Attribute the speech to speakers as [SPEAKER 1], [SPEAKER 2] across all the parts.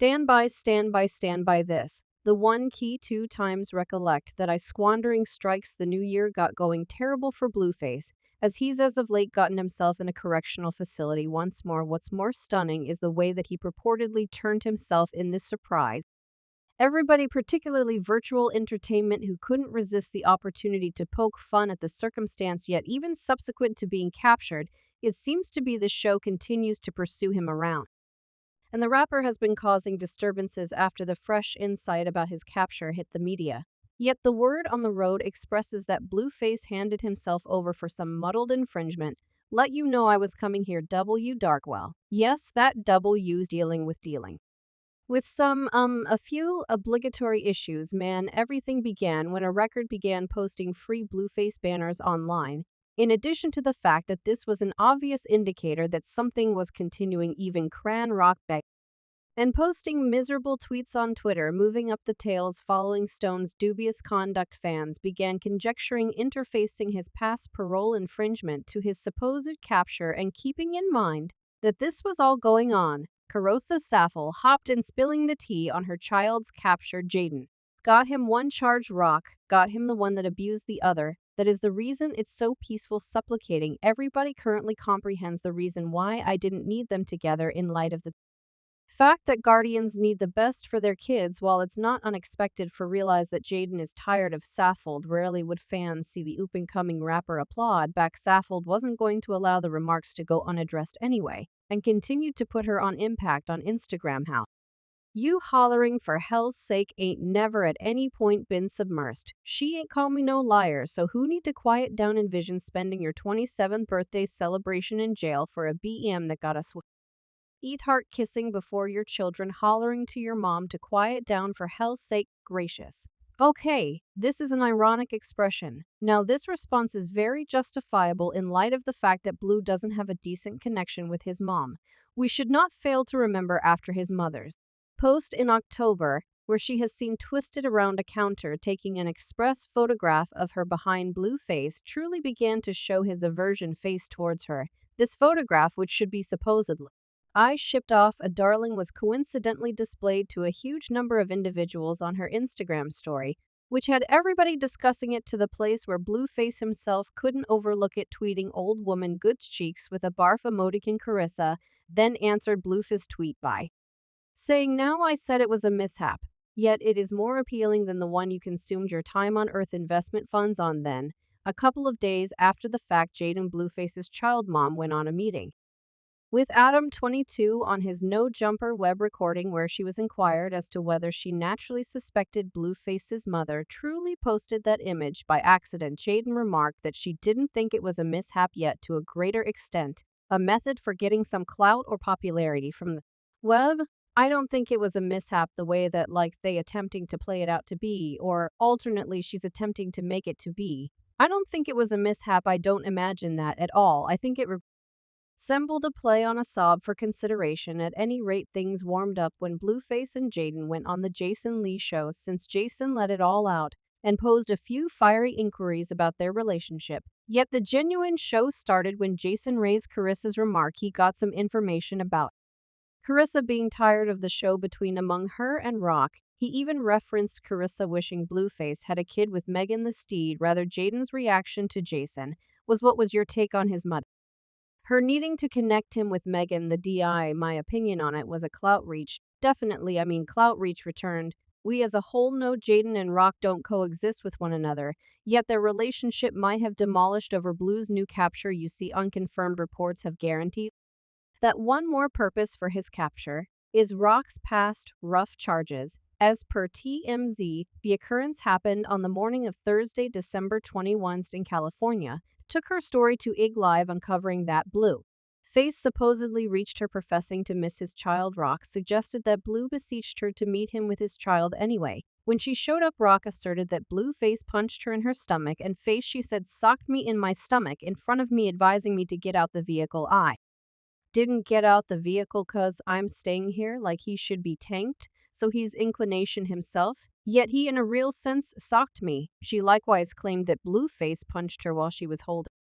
[SPEAKER 1] Stand by this. The one key 2 times recollect that I squandering strikes the new year got going terrible for Blueface, as he's as of late gotten himself in a correctional facility once more. What's more stunning is the way that he purportedly turned himself in this surprise. Everybody, particularly virtual entertainment, who couldn't resist the opportunity to poke fun at the circumstance, yet even subsequent to being captured, it seems to be the show continues to pursue him around. And the rapper has been causing disturbances after the fresh insight about his capture hit the media. Yet the word on the road expresses that Blueface handed himself over for some muddled infringement. Let you know I was coming here, W. Darkwell. Yes, that W's dealing with dealing. With a few obligatory issues, man, everything began when a record began posting free Blueface banners online. In addition to the fact that this was an obvious indicator that something was continuing, even Cran Rock Beck and posting miserable tweets on Twitter, moving up the tails following Stone's dubious conduct. Fans began conjecturing interfacing his past parole infringement to his supposed capture, and keeping in mind that this was all going on, Carissa Saffel hopped in, spilling the tea on her child's capture. Jaden got him one charge, Rock got him the one that abused the other. That is the reason it's so peaceful, supplicating everybody currently comprehends the reason why I didn't need them together in light of the fact that guardians need the best for their kids. While it's not unexpected for realize that Jaden is tired of Saffold, rarely would fans see the up-and-coming rapper applaud back. Saffold wasn't going to allow the remarks to go unaddressed anyway, and continued to put her on impact on Instagram. How you hollering for hell's sake ain't never at any point been submersed. She ain't call me no liar, so who need to quiet down? Envision spending your 27th birthday celebration in jail for a BM that got us eat heart kissing before your children, hollering to your mom to quiet down for hell's sake. Gracious. Okay, this is an ironic expression. Now this response is very justifiable in light of the fact that Blue doesn't have a decent connection with his mom. We should not fail to remember after his mother's post in October, where she has seen twisted around a counter taking an express photograph of her behind Blueface, truly began to show his aversion face towards her. This photograph, which should be supposedly I shipped off a darling, was coincidentally displayed to a huge number of individuals on her Instagram story, which had everybody discussing it to the place where Blueface himself couldn't overlook it, tweeting old woman goods cheeks with a barf emoticon. Carissa then answered Blueface's tweet by saying, now I said it was a mishap, yet it is more appealing than the one you consumed your time on Earth investment funds on. Then, a couple of days after the fact, Jaden Blueface's child mom went on a meeting with Adam 22 on his No Jumper web recording, where she was inquired as to whether she naturally suspected Blueface's mother truly posted that image by accident. Jaden remarked that she didn't think it was a mishap, yet to a greater extent a method for getting some clout or popularity from the web. I don't think it was a mishap the way that they attempting to play it out to be, or alternately she's attempting to make it to be. I don't think it was a mishap. I don't imagine that at all. I think it resembled a play on a sob for consideration. At any rate, things warmed up when Blueface and Jaden went on the Jason Lee show, since Jason let it all out and posed a few fiery inquiries about their relationship. Yet the genuine show started when Jason raised Carissa's remark he got some information about Carissa being tired of the show between among her and Rock. He even referenced Carissa wishing Blueface had a kid with Megan the Steed. Rather, Jaden's reaction to Jason was, what was your take on his mother? Her needing to connect him with Megan the DI. My opinion on it was a clout reach. Definitely, clout reach. Returned. We as a whole know Jaden and Rock don't coexist with one another, yet their relationship might have demolished over Blue's new capture. You see, unconfirmed reports have guaranteed that one more purpose for his capture is Rock's past rough charges. As per TMZ, the occurrence happened on the morning of Thursday, December 21 in California. Took her story to IG Live, uncovering that Blueface supposedly reached her professing to miss his child. Rock suggested that Blue beseeched her to meet him with his child anyway. When she showed up, Rock asserted that Blueface punched her in her stomach and face. She said, socked me in my stomach in front of me, advising me to get out the vehicle. I didn't get out the vehicle cause I'm staying here, like he should be tanked, so he's inclination himself. Yet he in a real sense socked me. She likewise claimed that Blueface punched her while she was holding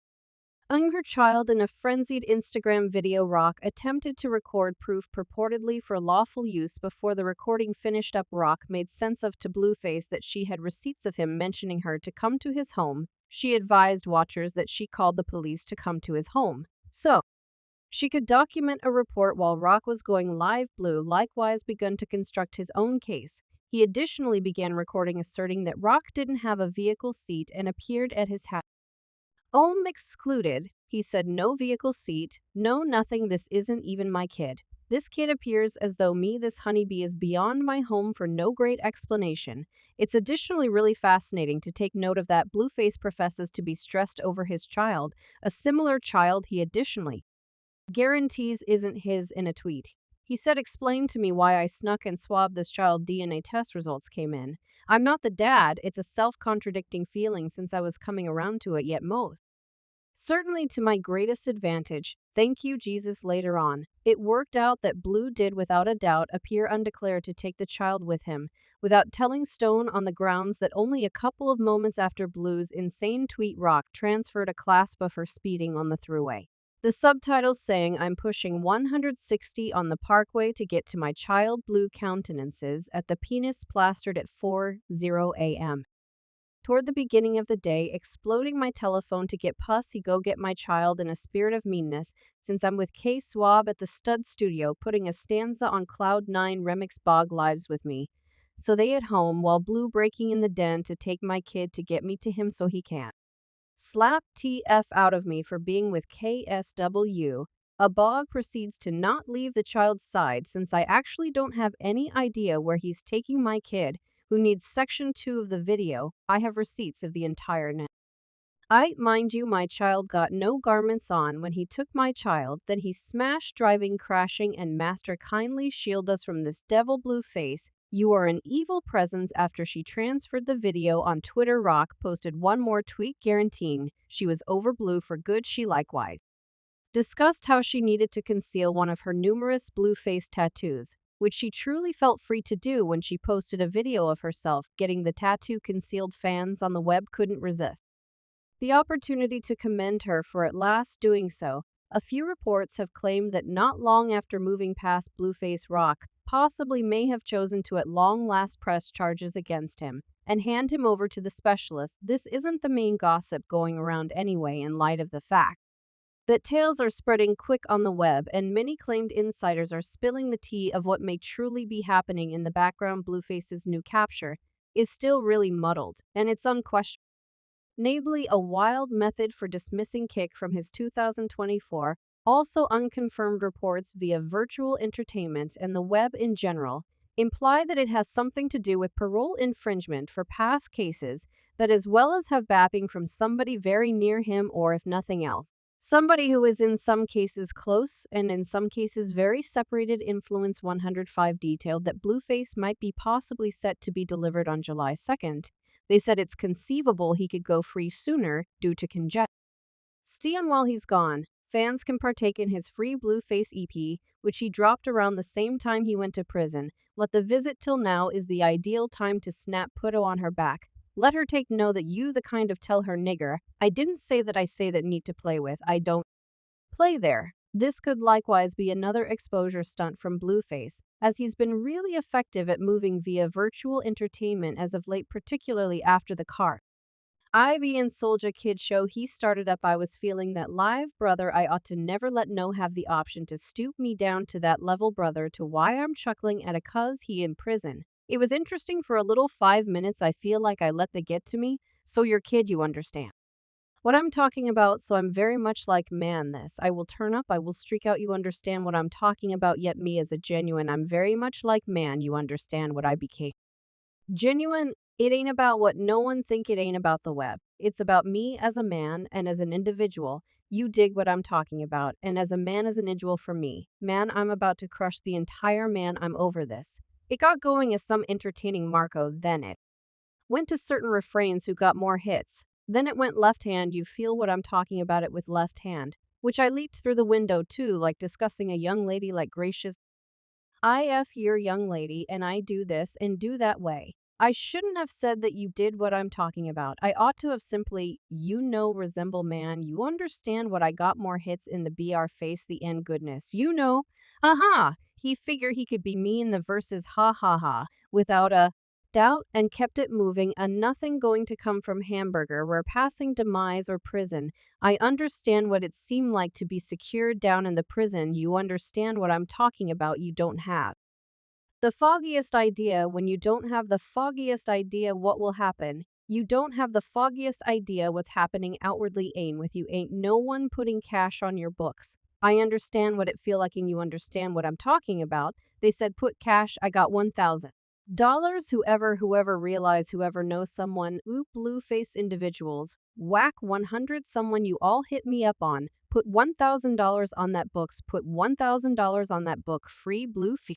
[SPEAKER 1] Her child in a frenzied Instagram video. Rock attempted to record proof purportedly for lawful use before the recording finished up. Rock made sense of to Blueface that she had receipts of him mentioning her to come to his home. She advised watchers that she called the police to come to his home, so she could document a report while Rock was going live. Blue likewise begun to construct his own case. He additionally began recording asserting that Rock didn't have a vehicle seat and appeared at his house. Excluded. He said no vehicle seat, no nothing, this isn't even my kid. This kid appears as though this honeybee is beyond my home for no great explanation. It's additionally really fascinating to take note of that Blueface professes to be stressed over his child, a similar child he additionally guarantees isn't his in a tweet. He said, "Explain to me why I snuck and swabbed this child. DNA test results came in. I'm not the dad. It's a self-contradicting feeling since I was coming around to it, yet most certainly to my greatest advantage. Thank you, Jesus." Later on, it worked out that Blue did without a doubt appear undeclared to take the child with him, without telling Stone, on the grounds that only a couple of moments after Blue's insane tweet, Rock transferred a clasp of her speeding on the thruway. The subtitles saying, "I'm pushing 160 on the parkway to get to my child." Blue countenances at the penis plastered at 4:00 a.m. Toward the beginning of the day, exploding my telephone to get pussy, go get my child in a spirit of meanness, since I'm with K Swab at the stud studio putting a stanza on Cloud 9 remix Bog Lives with me. So they at home while Blue breaking in the den to take my kid to get me to him so he can slap TF out of me for being with KSW. A Bog proceeds to not leave the child's side since I actually don't have any idea where he's taking my kid, who needs section 2 of the video. I have receipts of the entire net. Mind you, my child got no garments on when he took my child, then he smashed, driving, crashing, and master kindly shield us from this devil. Blueface, you are an evil presence. After she transferred the video on Twitter, Rock posted one more tweet guaranteeing she was over Blue for good. She likewise discussed how she needed to conceal one of her numerous Blueface tattoos, which she truly felt free to do when she posted a video of herself getting the tattoo concealed. Fans on the web couldn't resist the opportunity to commend her for at last doing so. A few reports have claimed that not long after moving past Blueface, Rock possibly may have chosen to at long last press charges against him and hand him over to the specialist. This isn't the main gossip going around anyway, in light of the fact that tales are spreading quick on the web and many claimed insiders are spilling the tea of what may truly be happening in the background. Blueface's new capture is still really muddled, and it's unquestionable. Namely, a wild method for dismissing Kick from his 2024, also unconfirmed reports via virtual entertainment and the web in general imply that it has something to do with parole infringement for past cases, that as well as have backing from somebody very near him, or if nothing else, somebody who is in some cases close and in some cases very separated. Influence 105 detailed that Blueface might be possibly set to be delivered on July 2nd. They said it's conceivable he could go free sooner due to congestion. While he's gone, fans can partake in his free Blueface EP, which he dropped around the same time he went to prison. Let the visit till now is the ideal time to snap Puto on her back. Let her take know that you the kind of tell her nigger, I didn't say that, I say that need to play with, I don't play there. This could likewise be another exposure stunt from Blueface, as he's been really effective at moving via virtual entertainment as of late, particularly after the car Ivy and Soulja Kid show he started up. I was feeling that live, brother. I ought to never let no have the option to stoop me down to that level, brother, to why I'm chuckling at a cuz he in prison. It was interesting for a little 5 minutes. I feel like I let the get to me, so your kid, you understand what I'm talking about. So I'm very much like, man, this I will turn up, I will streak out, you understand what I'm talking about. Yet me as a genuine, I'm very much like, man, you understand what I became. Genuine, it ain't about what no one think, it ain't about the web. It's about me as a man and as an individual. You dig what I'm talking about. And as a man, as an individual, for me, man, I'm about to crush the entire man. I'm over this. It got going as some entertaining Marco, then it went to certain refrains who got more hits. Then it went left hand, you feel what I'm talking about, it with left hand, which I leaped through the window too, like discussing a young lady, like gracious IF your young lady, and I do this and do that way. I shouldn't have said that you did what I'm talking about. I ought to have simply, resemble man. You understand what I got more hits in the BR face the end goodness. Aha! He figured he could be me in the verses ha ha ha without a doubt and kept it moving and nothing going to come from hamburger where passing demise or prison. I understand what it seemed like to be secured down in the prison. You understand what I'm talking about. You don't have the foggiest idea when you don't have the foggiest idea what will happen. You don't have the foggiest idea what's happening outwardly ain't with you ain't no one putting cash on your books. I understand what it feel like and you understand what I'm talking about. They said put cash, I got $1,000. Whoever realize whoever knows someone, Blueface individuals, whack 100 someone you all hit me up on. Put $1,000 on that books, put $1,000 on that book free Blueface.